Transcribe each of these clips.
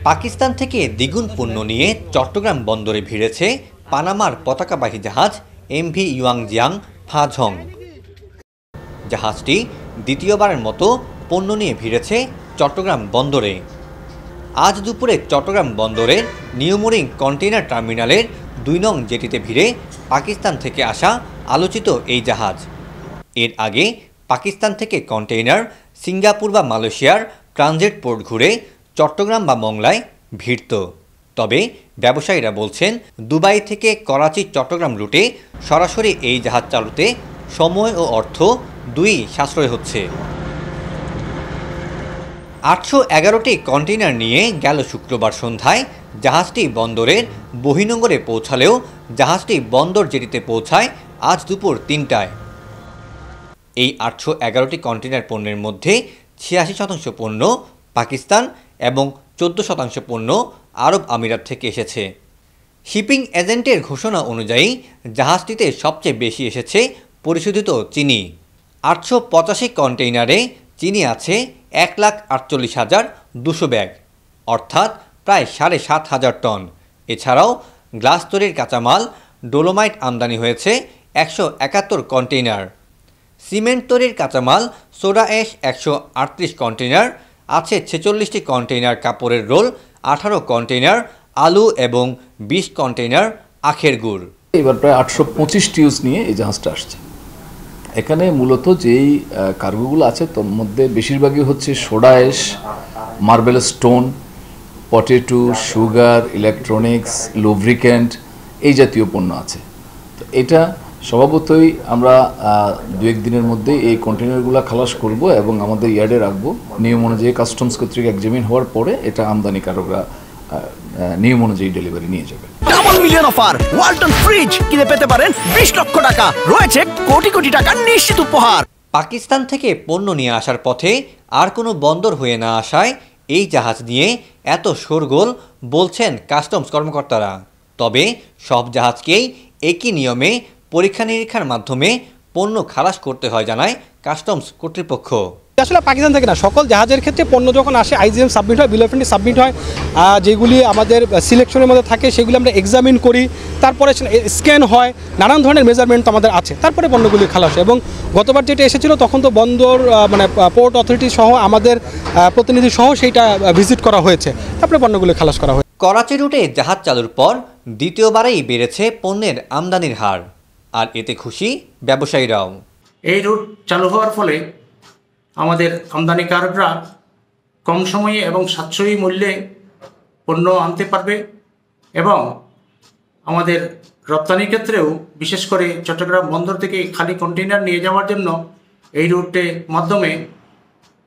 পাকিস্তান থেকে দ্বিগুণ পণ্য নিয়ে চট্টগ্রাম বন্দরে ভিড়েছে পানামার পতাকাবাহী জাহাজ এমভি ইউয়াংজিয়াং ফাঝং। জাহাজটি দ্বিতীয়বারের মতো পণ্য নিয়ে ভিড়েছে চট্টগ্রাম বন্দরে। আজ দুপুরে চট্টগ্রাম বন্দরের নিউমোরিং কন্টেইনার টার্মিনালের ২ নং জেটিতে ভিড়ে পাকিস্তান থেকে আসা আলোচিত এই জাহাজ। এর আগে পাকিস্তান থেকে কন্টেইনার সিঙ্গাপুর বা মালয়েশিয়ার ট্রানজিট পোর্ট ঘুরে চট্টগ্রাম বা মংলায় ভিড়ত। তবে ব্যবসায়ীরা বলছেন দুবাই থেকে করাচি চট্টগ্রাম রুটে সরাসরি এই জাহাজ চালুতে সময় ও অর্থ দুই সাশ্রয় হচ্ছে। ৮১১টি কন্টেইনার নিয়ে গেল শুক্রবার সন্ধ্যায় জাহাজটি বন্দরের বহির্নোঙরে পৌঁছালেও জাহাজটি বন্দর জেটিতে পৌঁছায় আজ দুপুর ৩টায়। এই ৮১১টি কন্টেইনার পণ্যের মধ্যে ৮৬% পণ্য পাকিস্তান এবং ১৪% পণ্য আরব আমিরাত থেকে এসেছে। শিপিং এজেন্টের ঘোষণা অনুযায়ী জাহাজটিতে সবচেয়ে বেশি এসেছে পরিশোধিত চিনি। ৮৮৫ কন্টেইনারে চিনি আছে ১,৪৮,২০০ ব্যাগ, অর্থাৎ প্রায় ৭,৫০০ টন। এছাড়াও গ্লাস তৈরির কাঁচামাল ডোলোমাইট আমদানি হয়েছে ১৭১ কন্টেইনার। সিমেন্ট তৈরির কাঁচামাল সোডা অ্যাশ ১৩৮ কন্টেইনার, আছে ৪৬টি কন্টেইনার কাপড়ের রোল, ১৮ কন্টেইনার আলু এবং ২০ কন্টেইনার আখের গুড়। এবার প্রায় ৮২৫ টিউজ নিয়ে এই জাহাজটা আসছে। এখানে মূলত যেই কার্গোগুলো আছে তার মধ্যে বেশিরভাগই হচ্ছে soda ash, marble stone, potato, sugar, electronics, lubricant এই জাতীয় পণ্য আছে। তো এটা স্বভাবতই আমরা ২-১ দিনের মধ্যে এই কন্টেইনারগুলো খালাস করব এবং আমাদের ইয়ার্ডে রাখবো। নিয়ম অনুযায়ী কাস্টমস কর্তৃক এক্সামিন হওয়ার পরে এটা আমদানিকারকরা নিয়ম অনুযায়ী ডেলিভারি নিয়ে যাবে। Double million offer Walton fridge কিনে পেতে পারেন ২০ লক্ষ টাকা, রয়েছে কোটি কোটি টাকার নিশ্চিত উপহার। পাকিস্তান থেকে পণ্য নিয়ে আসার পথে আর কোনো বন্দর হয়ে না আসায় এই জাহাজ নিয়ে এত শোরগোল বলছেন কাস্টমস কর্মকর্তারা। তবে সব জাহাজকেই একই নিয়মে পরীক্ষা নিরীক্ষার মাধ্যমে পণ্য খালাস করতে হয় জানায় কাস্টমস কর্তৃপক্ষ। আসলে পাকিস্তান থেকে না, সকল জাহাজের ক্ষেত্রে পণ্য যখন আসে আইজিএম সাবমিট হয়, বিল অফ এন্ট্রি সাবমিট হয়, যেগুলি আমাদের সিলেকশনের মধ্যে থাকে সেগুলি আমরা এক্সামিন করি, তারপরে স্ক্যান হয়, নানান ধরনের মেজারমেন্ট আমাদের আছে, তারপরে পণ্যগুলি খালাস হয়। এবং গতবার যেটা এসেছিল তখন তো বন্দর মানে পোর্ট অথরিটি সহ আমাদের প্রতিনিধি সহ সেইটা ভিজিট করা হয়েছে, তারপরে পণ্যগুলি খালাস করা হয়েছে। করাচি রুটে জাহাজ চালুর পর দ্বিতীয়বারেই বেড়েছে পণ্যের আমদানির হার, আর এতে খুশি ব্যবসায়ীরাও। এই রুট চালু হওয়ার ফলে আমাদের আমদানিকারকরা কম সময়ে এবং সাশ্রয়ী মূল্যে পণ্য আনতে পারবে এবং আমাদের রপ্তানির ক্ষেত্রেও বিশেষ করে চট্টগ্রাম বন্দর থেকে খালি কন্টেইনার নিয়ে যাওয়ার জন্য এই রুটের মাধ্যমে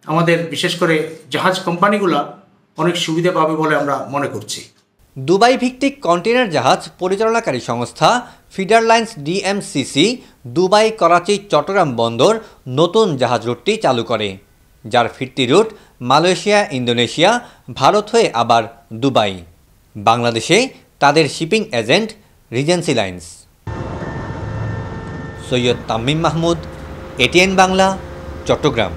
আমাদের বিশেষ করে জাহাজ কোম্পানিগুলো অনেক সুবিধা পাবে বলে আমরা মনে করছি। দুবাই ভিত্তিক কন্টেইনার জাহাজ পরিচালনাকারী সংস্থা feeder lines DMCC Dubai Karachi Chattogram বন্দর নতুন জাহাজ রুটটি চালু করে, যার ফিরতি রুট মালয়েশিয়া, ইন্দোনেশিয়া, ভারত হয়ে আবার দুবাই। বাংলাদেশে তাদের shipping agent regency lines. Syed Tamim Mahmud, ATN Bangla, Chittagong.